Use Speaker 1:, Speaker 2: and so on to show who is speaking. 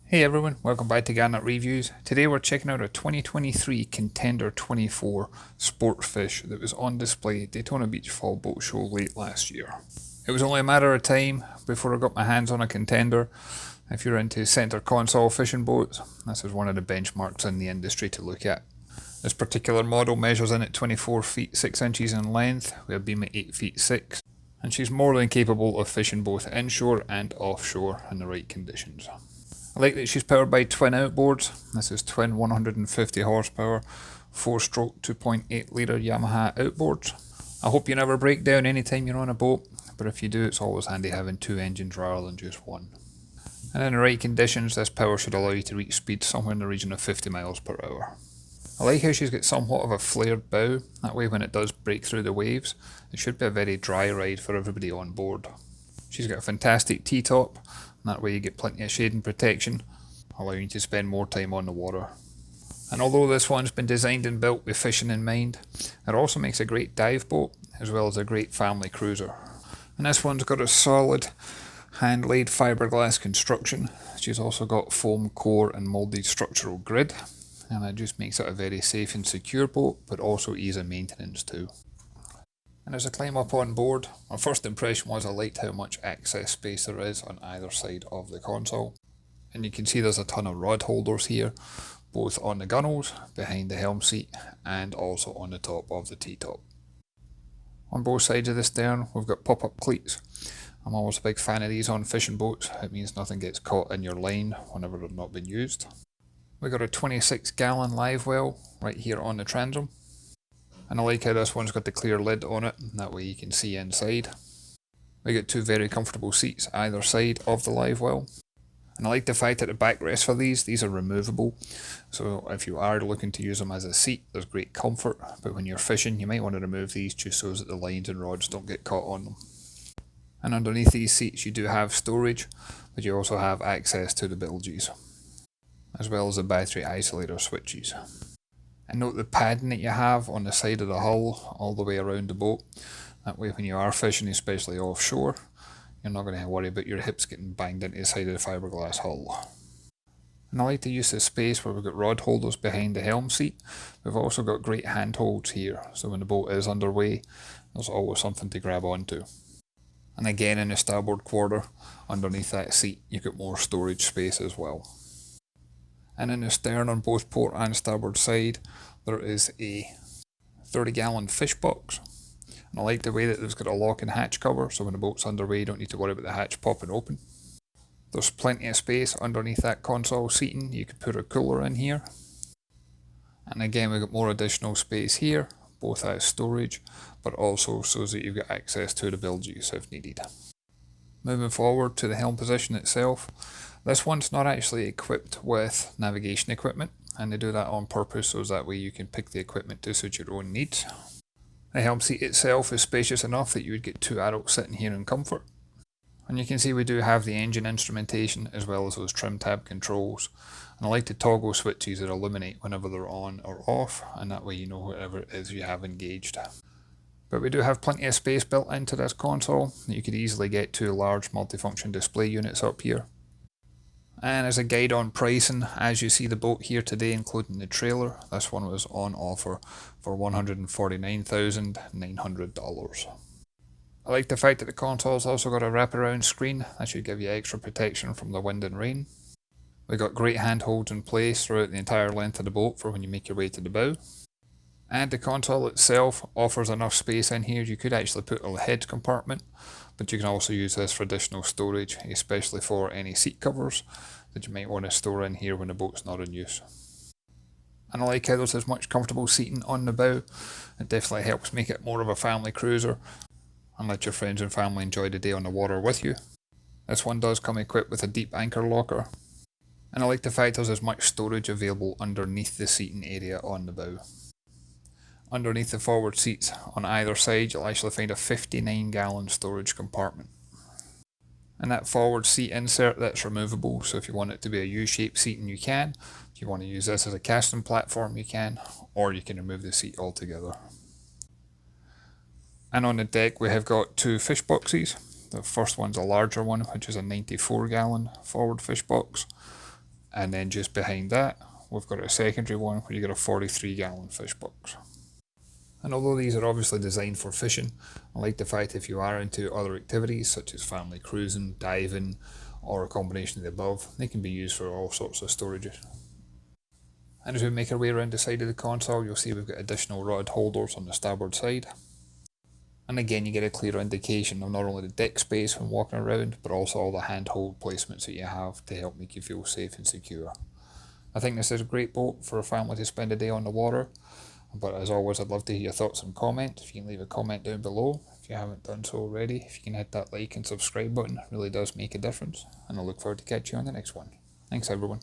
Speaker 1: Hey everyone, welcome back to Garnock Reviews. Today we're checking out a 2023 Contender 24 sports fish that was on display at Daytona Beach Fall Boat Show late last year. It was only a matter of time before I got my hands on a Contender. If you're into center console fishing boats, this is one of the benchmarks in the industry to look at. This particular model measures in at 24 feet 6 inches in length with a beam at 8 feet 6, and she's more than capable of fishing both inshore and offshore in the right conditions. I like that she's powered by twin outboards. This is twin 150 horsepower, 4-stroke 2.8 litre Yamaha outboards. I hope you never break down anytime you're on a boat, but if you do, it's always handy having two engines rather than just one. And in the right conditions, this power should allow you to reach speeds somewhere in the region of 50 miles per hour. I like how she's got somewhat of a flared bow, that way when it does break through the waves, it should be a very dry ride for everybody on board. She's got a fantastic T-top, and that way you get plenty of shade and protection, allowing you to spend more time on the water. And although this one's been designed and built with fishing in mind, it also makes a great dive boat, as well as a great family cruiser. And this one's got a solid hand-laid fiberglass construction. She's also got foam core and moulded structural grid, and that just makes it a very safe and secure boat, but also ease of maintenance too. And as I climb up on board, my first impression was I liked how much access space there is on either side of the console. And you can see there's a ton of rod holders here, both on the gunnels, behind the helm seat, and also on the top of the T-top. On both sides of the stern, we've got pop-up cleats. I'm always a big fan of these on fishing boats. It means nothing gets caught in your line whenever they're not being used. We've got a 26-gallon live well right here on the transom. And I like how this one's got the clear lid on it, that way you can see inside. We get two very comfortable seats either side of the live well. And I like the fact that the backrests for these are removable. So if you are looking to use them as a seat, there's great comfort. But when you're fishing, you might want to remove these just so that the lines and rods don't get caught on them. And underneath these seats you do have storage, but you also have access to the bilges, as well as the battery isolator switches. And note the padding that you have on the side of the hull all the way around the boat. That way when you are fishing, especially offshore, you're not going to worry about your hips getting banged into the side of the fiberglass hull. And I like to use this space where we've got rod holders behind the helm seat. We've also got great handholds here, so when the boat is underway, there's always something to grab onto. And again in the starboard quarter, underneath that seat, you've got more storage space as well. And in the stern on both port and starboard side, there is a 30-gallon fish box. And I like the way that it's got a lock and hatch cover, so when the boat's underway you don't need to worry about the hatch popping open. There's plenty of space underneath that console seating. You could put a cooler in here. And again we've got more additional space here, both as storage, but also so that you've got access to the bilges if needed. Moving forward to the helm position itself, this one's not actually equipped with navigation equipment, and they do that on purpose so that way you can pick the equipment to suit your own needs. The helm seat itself is spacious enough that you would get two adults sitting here in comfort. And you can see we do have the engine instrumentation as well as those trim tab controls. And I like the toggle switches that illuminate whenever they're on or off, and that way you know whatever it is you have engaged. But we do have plenty of space built into this console. You could easily get two large multifunction display units up here. And as a guide on pricing, as you see the boat here today including the trailer, this one was on offer for $149,900. I like the fact that the console's also got a wraparound screen. That should give you extra protection from the wind and rain. We've got great handholds in place throughout the entire length of the boat for when you make your way to the bow. And the console itself offers enough space in here. You could actually put a head compartment, but you can also use this for additional storage, especially for any seat covers that you might want to store in here when the boat's not in use. And I like how there's as much comfortable seating on the bow. It definitely helps make it more of a family cruiser and let your friends and family enjoy the day on the water with you. This one does come equipped with a deep anchor locker. And I like the fact there's as much storage available underneath the seating area on the bow. Underneath the forward seats on either side, you'll actually find a 59-gallon storage compartment. And that forward seat insert, that's removable, so if you want it to be a U-shaped seating you can. If you want to use this as a casting platform you can, or you can remove the seat altogether. And on the deck we have got two fish boxes. The first one's a larger one, which is a 94-gallon forward fish box. And then just behind that, we've got a secondary one where you get a 43-gallon fish box. And although these are obviously designed for fishing, I like the fact if you are into other activities such as family cruising, diving, or a combination of the above, they can be used for all sorts of storages. And as we make our way around the side of the console, you'll see we've got additional rod holders on the starboard side. And again, you get a clear indication of not only the deck space when walking around, but also all the handhold placements that you have to help make you feel safe and secure. I think this is a great boat for a family to spend a day on the water, but as always, I'd love to hear your thoughts and comments. If you can leave a comment down below, if you haven't done so already, if you can hit that like and subscribe button, it really does make a difference, and I look forward to catching you on the next one. Thanks everyone.